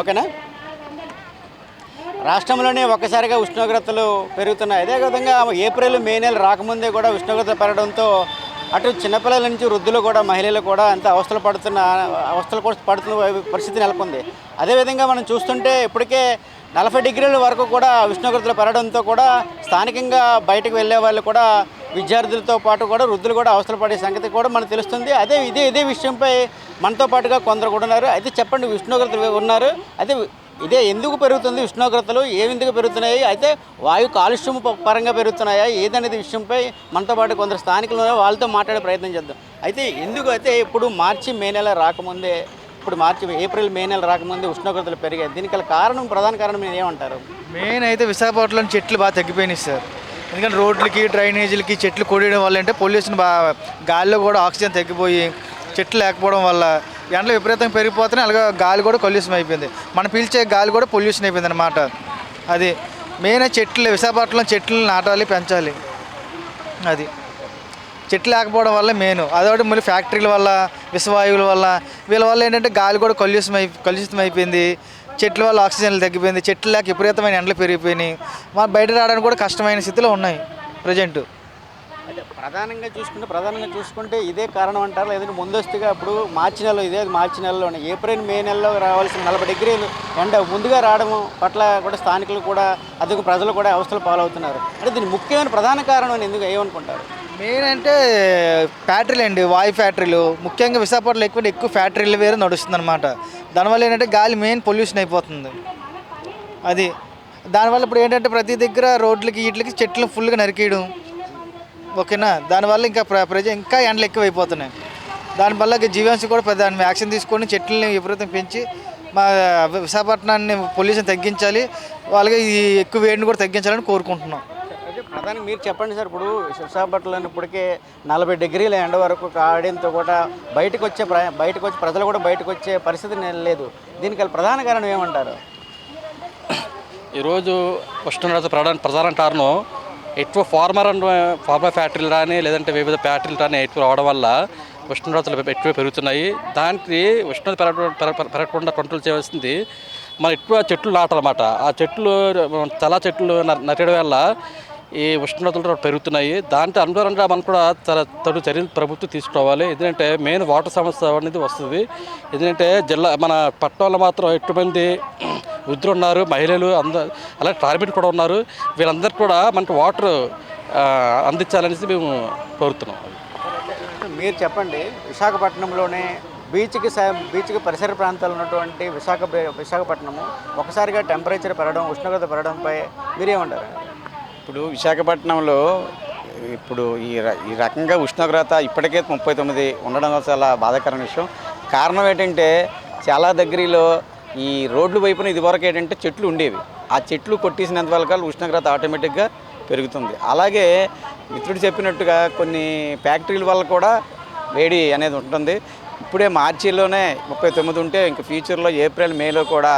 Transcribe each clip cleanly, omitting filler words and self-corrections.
ఓకేనా. రాష్ట్రంలోనే ఒక్కసారిగా ఉష్ణోగ్రతలు పెరుగుతున్నాయి. అదేవిధంగా ఏప్రిల్ మే నెల రాకముందే కూడా ఉష్ణోగ్రత పెరగడంతో అటు చిన్నపిల్లల నుంచి వృద్ధులు కూడా మహిళలు కూడా అంత అవస్థలు కూడా పడుతున్న పరిస్థితి నెలకొంది. అదేవిధంగా మనం చూస్తుంటే ఇప్పటికే 40 డిగ్రీల వరకు కూడా ఉష్ణోగ్రతలు పెరగడంతో కూడా స్థానికంగా బయటకు వెళ్ళే వాళ్ళు కూడా విద్యార్థులతో పాటు కూడా వృద్ధులు కూడా అవస్థలు పడే సంగతి కూడా మనకు తెలుస్తుంది. ఇదే విషయంపై మనతో పాటుగా కొందరు కూడా ఉన్నారు. అయితే చెప్పండి, ఉష్ణోగ్రతలు ఉన్నారు, అయితే ఇదే ఎందుకు పెరుగుతుంది ఉష్ణోగ్రతలు, ఎందుకు పెరుగుతున్నాయి, అయితే వాయు కాలుష్యం పరంగా పెరుగుతున్నాయా ఏదనేది విషయంపై మనతో పాటు కొందరు స్థానికులు వాళ్ళతో మాట్లాడే ప్రయత్నం చేద్దాం. అయితే ఇప్పుడు మార్చి మే నెల రాకముందే, ఏప్రిల్ మే నెల రాకముందే ఉష్ణోగ్రతలు పెరిగాయి. దీనికి ప్రధాన కారణం మీరు ఏమంటారు? మెయిన్ అయితే విశాఖపట్నంలో చెట్లు బాగా తగ్గిపోయినాయి సార్. ఎందుకంటే రోడ్లకి డ్రైనేజీలకి చెట్లు కొట్టడం వల్ల అంటే పొల్యూషన్ బాగా, గాలిలో కూడా ఆక్సిజన్ తగ్గిపోయి చెట్లు లేకపోవడం వల్ల ఎండలు విపరీతంగా పెరిగిపోతున్నాయి. అలాగే గాలి కూడా పొల్యూషన్ అయిపోయింది. మనం పీల్చే గాలి కూడా పొల్యూషన్ అయిపోయింది అనమాట. అది మెయిన్ చెట్లు, విశాఖపట్నంలో చెట్లు నాటాలి, పెంచాలి. అది చెట్లు లేకపోవడం వల్ల మెయిన్. అదొకటి మళ్ళీ ఫ్యాక్టరీల వల్ల, విషవాయువుల వల్ల, వీళ్ళ వల్ల ఏంటంటే గాలి కూడా కలుషితం అయిపోయింది. చెట్ల వల్ల ఆక్సిజన్లు తగ్గిపోయింది. చెట్లు లేక విపరీతమైన ఎండలు పెరిగిపోయినాయి. మనం బయట రావడానికి కూడా కష్టమైన స్థితిలో ఉన్నాయి ప్రజెంట్. అంటే ప్రధానంగా చూసుకుంటే ఇదే కారణం అంటారు, లేదంటే ముందస్తుగా ఇప్పుడు మార్చి నెలలోనే ఏప్రిల్ మే నెలలో రావాల్సిన 40 డిగ్రీలు ఎండ ముందుగా రావడం పట్ల కూడా స్థానికులు కూడా అధిక ప్రజలు కూడా అవస్థలు పాలవుతున్నారు. అంటే దీని ముఖ్యమైన ప్రధాన కారణం అని ఎందుకు ఏమనుకుంటారు? మెయిన్ అంటే ఫ్యాక్టరీలు అండి, వాయు ఫ్యాక్టరీలు. ముఖ్యంగా విశాఖపట్నంలో ఎక్కువ ఫ్యాక్టరీలు వేరే నడుస్తుంది అనమాట. దానివల్ల ఏంటంటే గాలి మెయిన్ పొల్యూషన్ అయిపోతుంది. అది దానివల్ల ఇప్పుడు ఏంటంటే ప్రతి దగ్గర రోడ్లకి వీటికి చెట్లు ఫుల్గా నరికేయడం. ఓకేనా. దానివల్ల ఇంకా ఇంకా ఎండలు ఎక్కువైపోతున్నాయి. దానివల్ల జీవీఎంసీ కూడా దాని యాక్షన్ తీసుకొని చెట్లని విపరీతం పెంచి మా విశాఖపట్నాన్ని పొల్యూషన్ తగ్గించాలి, వాళ్ళకి ఈ ఎక్కువ వేడిని కూడా తగ్గించాలని కోరుకుంటున్నాం. ప్రధానంగా మీరు చెప్పండి సార్, ఇప్పుడు విశాఖపట్నంలో ఇప్పటికే 40 డిగ్రీల ఎండ వరకు కావడంతో కూడా బయటకు వచ్చి ప్రజలు కూడా బయటకు వచ్చే పరిస్థితి లేదు. దీనికి ప్రధాన కారణం ఏమంటారు? ఈరోజు ఉష్ణోగ్రత పెరగడానికి ప్రధాన కారణం ఎక్కువ ఫార్మర్ ఫ్యాక్టరీలు కానీ, లేదంటే వివిధ ఫ్యాక్టరీలు కానీ ఎక్కువ రావడం వల్ల ఉష్ణోగ్రతలు ఎక్కువ పెరుగుతున్నాయి. దానికి ఉష్ణోగ్రత పెరగకుండా కంట్రోల్ చేయవలసింది మనం ఎక్కువ చెట్లు నాటాలన్నమాట. ఆ చాలా చెట్లు నరకడం వల్ల ఈ ఉష్ణోగ్రతలు పెరుగుతున్నాయి. దాంట్లో అనుగుణంగా మనం కూడా చాలా తగు చర్యలు ప్రభుత్వం తీసుకోవాలి. ఎందుకంటే మెయిన్ వాటర్ సమస్య అనేది వస్తుంది. ఎందుకంటే మన పట్టణంలో మాత్రం ఎక్కువ మంది వృద్ధులు ఉన్నారు, మహిళలు అలాగే కార్మికులు కూడా ఉన్నారు. వీళ్ళందరికీ కూడా మనకు వాటర్ అందించాలనేసి మేము కోరుతున్నాం. మీరు చెప్పండి, విశాఖపట్నంలోనే బీచ్కి పరిసర ప్రాంతాలు ఉన్నటువంటి విశాఖపట్నము ఒకసారిగా టెంపరేచర్ పెరగడం, ఉష్ణోగ్రత పెరగడంపై మీరేమంటారు? ఇప్పుడు విశాఖపట్నంలో ఇప్పుడు ఈ రకంగా ఉష్ణోగ్రత ఇప్పటికే 39 ఉండడం చాలా బాధాకరమైన విషయం. కారణం ఏంటంటే చాలా దగ్గరలో ఈ రోడ్లు వైపున ఇదివరకు ఏంటంటే చెట్లు ఉండేవి. ఆ చెట్లు కొట్టేసినంత వల్ల ఉష్ణోగ్రత ఆటోమేటిక్గా పెరుగుతుంది. అలాగే మిత్రుడు చెప్పినట్టుగా కొన్ని ఫ్యాక్టరీల వల్ల కూడా వేడి అనేది ఉంటుంది. ఇప్పుడే మార్చిలోనే 39 ఉంటే ఇంక ఫ్యూచర్లో ఏప్రిల్ మేలో కూడా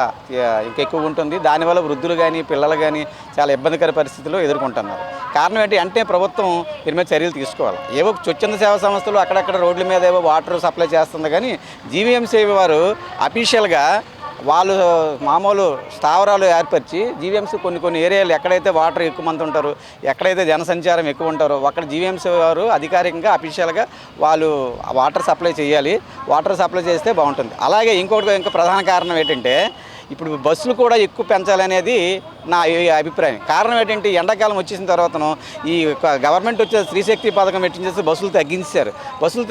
ఇంకెక్కువ ఉంటుంది. దానివల్ల వృద్ధులు కానీ పిల్లలు కానీ చాలా ఇబ్బందికర పరిస్థితుల్లో ఎదుర్కొంటున్నారు. కారణం ఏంటి అంటే ప్రభుత్వం దీని మీద చర్యలు తీసుకోవాలి. ఏవో స్వచ్ఛంద సేవా సంస్థలు అక్కడక్కడ రోడ్ల మీద ఏవో వాటర్ సప్లై చేస్తుంది, కానీ జీవీఎంసీ వారు అఫీషియల్గా వాళ్ళు మామూలు స్థావరాలు ఏర్పరిచి జీవీఎంసీ కొన్ని ఏరియాలు ఎక్కడైతే వాటర్ ఎక్కువ మంది ఉంటారో, ఎక్కడైతే జనసంచారం ఎక్కువ ఉంటారో అక్కడ జీవీఎంసీ వారు అధికారికంగా అఫీషియల్గా వాళ్ళు వాటర్ సప్లై చేయాలి. వాటర్ సప్లై చేస్తే బాగుంటుంది. అలాగే ఇంకా ప్రధాన కారణం ఏంటంటే ఇప్పుడు బస్సులు కూడా ఎక్కువ పెంచాలనేది నా అభిప్రాయం. కారణం ఏంటంటే ఎండాకాలం వచ్చేసిన తర్వాతను ఈ గవర్నమెంట్ వచ్చే స్త్రీశక్తి పథకం పెట్టించేసి బస్సులు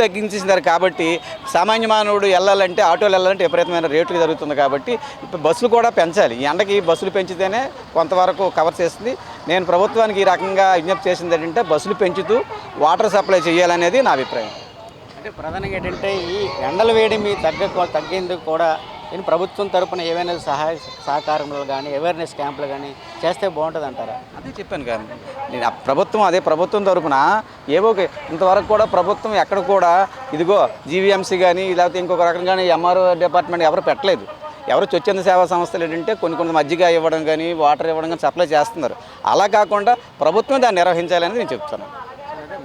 తగ్గించేసినారు. కాబట్టి సామాన్య మానవుడు వెళ్ళాలంటే, ఆటోలు వెళ్ళాలంటే విపరీతమైన రేట్లు జరుగుతుంది. కాబట్టి ఇప్పుడు బస్సులు కూడా పెంచాలి. ఈ ఎండకి బస్సులు పెంచితేనే కొంతవరకు కవర్ చేస్తుంది. నేను ప్రభుత్వానికి ఈ రకంగా విజ్ఞప్తి చేసింది ఏంటంటే బస్సులు పెంచుతూ వాటర్ సప్లై చేయాలనేది నా అభిప్రాయం. అంటే ప్రధానంగా ఏంటంటే ఈ ఎండల వేడి తగ్గేందుకు కూడా నేను ప్రభుత్వం తరపున ఏవైనా సహకారంలో కానీ అవేర్నెస్ క్యాంపులు కానీ చేస్తే బాగుంటుంది అంటారా? అదే చెప్పాను కానీ నేను ప్రభుత్వం తరపున ఇంతవరకు కూడా ప్రభుత్వం ఎక్కడ కూడా ఇదిగో జీవీఎంసీ కానీ లేకపోతే ఇంకొక రకంగానే ఎంఆర్ఓ డిపార్ట్మెంట్ ఎవరు పెట్టలేదు. ఎవరు స్వచ్ఛంద సేవా సంస్థలు ఏంటంటే కొన్ని మజ్జిగ ఇవ్వడం కానీ వాటర్ ఇవ్వడం కానీ సప్లై చేస్తున్నారు. అలా కాకుండా ప్రభుత్వం దాన్ని నిర్వహించాలని నేను చెప్తున్నాను.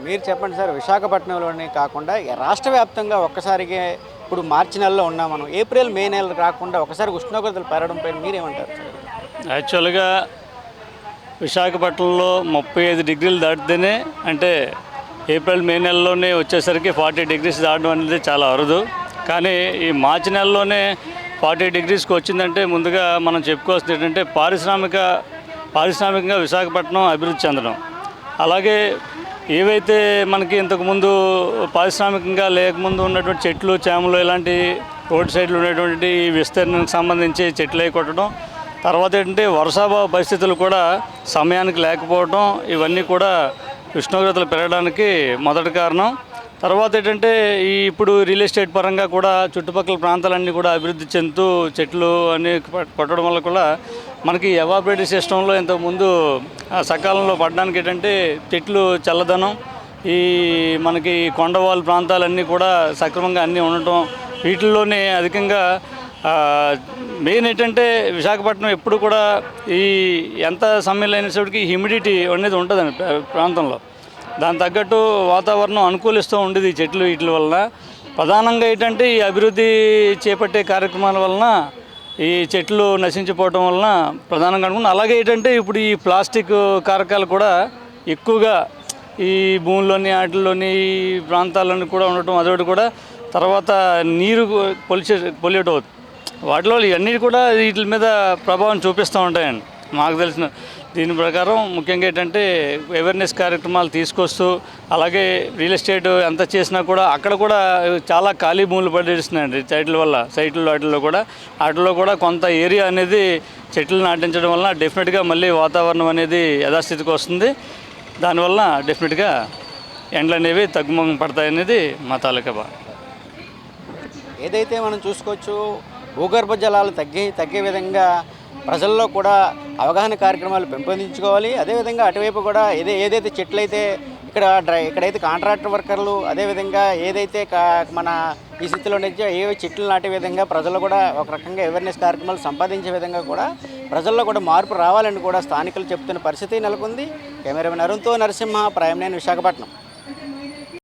మీరు చెప్పండి సార్, విశాఖపట్నంలోనే కాకుండా రాష్ట్ర వ్యాప్తంగా ఒక్కసారిగా ఇప్పుడు మార్చి నెలలో ఉన్నాం మనం. ఏప్రిల్ మే నెలలు రాకుండా ఒకసారి ఉష్ణోగ్రతలు పెరగడం పైన మీరేమంటారు సార్? యాక్చువల్గా విశాఖపట్నంలో 35 డిగ్రీలు దాటితేనే, అంటే ఏప్రిల్ మే నెలలోనే వచ్చేసరికి 40 డిగ్రీస్ దాటడం అనేది చాలా అరుదు. కానీ ఈ మార్చి నెలలోనే 40 డిగ్రీస్కి వచ్చిందంటే ముందుగా మనం చెప్పుకోవాల్సింది ఏంటంటే పారిశ్రామికంగా విశాఖపట్నం అభివృద్ధి చెందడం. అలాగే ఏవైతే మనకి ఇంతకుముందు పారిశ్రామికంగా లేకముందు ఉన్నటువంటి చెట్లు చేమలు ఇలాంటి రోడ్ సైడ్లు ఉన్నటువంటి ఈ విస్తీర్ణానికి సంబంధించి చెట్లు అవి కొట్టడం, తర్వాత ఏంటంటే వర్షాభావ పరిస్థితులు కూడా సమయానికి లేకపోవడం, ఇవన్నీ కూడా ఉష్ణోగ్రతలు పెరగడానికి మొదటి కారణం. తర్వాత ఏంటంటే ఇప్పుడు రియల్ ఎస్టేట్ పరంగా కూడా చుట్టుపక్కల ప్రాంతాలన్నీ కూడా అభివృద్ధి చెందుతూ చెట్లు అన్నీ కొట్టడం వల్ల కూడా మనకి ఎవాపరేటివ్ సిస్టంలో ఇంతకుముందు సకాలంలో పడడానికి ఏంటంటే చెట్లు చల్లదనం, ఈ మనకి కొండవాళ్ళ ప్రాంతాలన్నీ కూడా సక్రమంగా అన్నీ ఉండటం, వీటిల్లోనే అధికంగా మెయిన్ ఏంటంటే విశాఖపట్నం ఎప్పుడు కూడా ఈ ఎంత సమయంలో అయినప్పటికీ హ్యూమిడిటీ అనేది ఉంటుందండి ప్రాంతంలో. దాని తగ్గట్టు వాతావరణం అనుకూలిస్తూ ఉండేది ఈ చెట్లు వీటి వలన. ప్రధానంగా ఏంటంటే ఈ అభివృద్ధి చేపట్టే కార్యక్రమాల వలన ఈ చెట్లు నశించిపోవడం వలన ప్రధానంగా అనుకున్నాం. అలాగే ఏంటంటే ఇప్పుడు ఈ ప్లాస్టిక్ కారకాలు కూడా ఎక్కువగా ఈ భూముల్లోని వాటిల్లోని ఈ ప్రాంతాల్లోని కూడా ఉండటం, అదొకటి కూడా. తర్వాత నీరు పొల్యూట్ అవుతుంది. వాటిలో ఇవన్నీ కూడా వీటి మీద ప్రభావం చూపిస్తూ ఉంటాయండి. మాకు తెలిసిన దీని ప్రకారం ముఖ్యంగా ఏంటంటే అవేర్నెస్ కార్యక్రమాలు తీసుకొస్తూ, అలాగే రియల్ ఎస్టేట్ ఎంత చేసినా కూడా అక్కడ కూడా చాలా ఖాళీ భూములు పడేస్తున్నాయండి సైట్ల వల్ల. వాటిల్లో కూడా కొంత ఏరియా అనేది చెట్లు నాటించడం వలన డెఫినెట్గా మళ్ళీ వాతావరణం అనేది యథాస్థితికి వస్తుంది. దానివల్ల డెఫినెట్గా ఎండలు అనేవి తగ్గుముఖం పడతాయనేది మా తాలూకా భావన. ఏదైతే మనం చూసుకోవచ్చు, భూగర్భ జలాలు తగ్గే విధంగా ప్రజల్లో కూడా అవగాహన కార్యక్రమాలు పెంపొందించుకోవాలి. అదేవిధంగా అటువైపు కూడా ఏదైతే చెట్లు అయితే ఇక్కడైతే కాంట్రాక్టర్ వర్కర్లు, అదేవిధంగా ఏదైతే మన ఈ స్థితిలో ఏవి చెట్లు నాటే విధంగా ప్రజలు కూడా ఒక రకంగా అవేర్నెస్ కార్యక్రమాలు సంపాదించే విధంగా కూడా ప్రజల్లో కూడా మార్పు రావాలని కూడా స్థానికులు చెప్తున్న పరిస్థితి నెలకొంది. కెమెరామెన్ అరుణ్తో నరసింహ, ప్రైమ్ 9 విశాఖపట్నం.